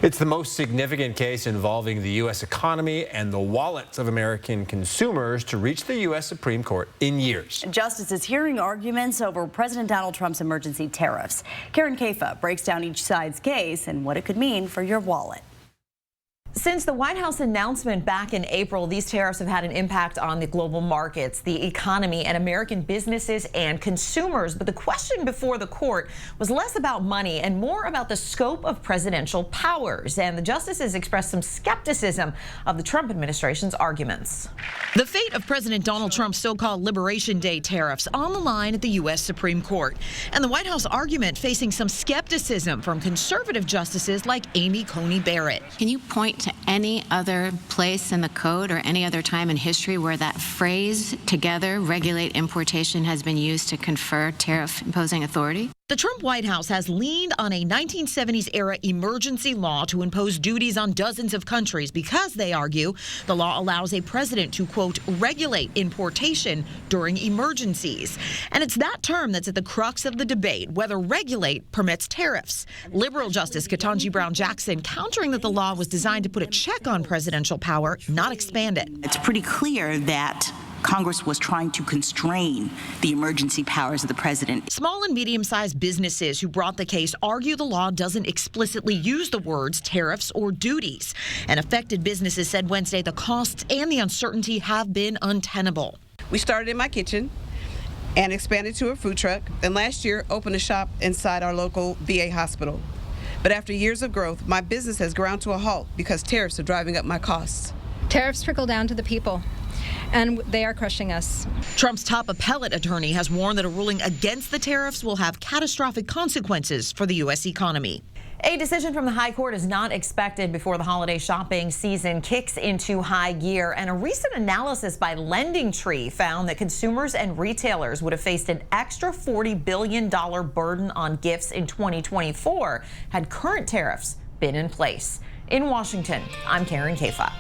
It's the most significant case involving the U.S. economy and the wallets of American consumers to reach the U.S. Supreme Court in years. Justice is hearing arguments over President Donald Trump's emergency tariffs. Karen Kaifa breaks down each side's case and what it could mean for your wallet. Since the White House announcement back in April, these tariffs have had an impact on the global markets, the economy, and American businesses and consumers. But the question before the court was less about money and more about the scope of presidential powers. And the justices expressed some skepticism of the Trump administration's arguments. The fate of President Donald Trump's so-called Liberation Day tariffs on the line at the U.S. Supreme Court. And the White House argument facing some skepticism from conservative justices like Amy Coney Barrett. Can you point to any other place in the code or any other time in history where that phrase, together regulate importation, has been used to confer tariff-imposing authority? The Trump White House has leaned on a 1970s-era emergency law to impose duties on dozens of countries because, they argue, the law allows a president to, quote, regulate importation during emergencies. And it's that term that's at the crux of the debate, whether regulate permits tariffs. Liberal Justice Ketanji Brown Jackson countering that the law was designed to put a check on presidential power, not expand it. It's pretty clear that Congress was trying to constrain the emergency powers of the president. Small and medium-sized businesses who brought the case argue the law doesn't explicitly use the words tariffs or duties. And affected businesses said Wednesday the costs and the uncertainty have been untenable. We started in my kitchen and expanded to a food truck, and last year opened a shop inside our local VA hospital. But after years of growth, my business has ground to a halt because tariffs are driving up my costs. Tariffs trickle down to the people, and they are crushing us. Trump's top appellate attorney has warned that a ruling against the tariffs will have catastrophic consequences for the U.S. economy. A decision from the High Court is not expected before the holiday shopping season kicks into high gear. And a recent analysis by LendingTree found that consumers and retailers would have faced an extra $40 billion burden on gifts in 2024 had current tariffs been in place. In Washington, I'm Karen Kaifa.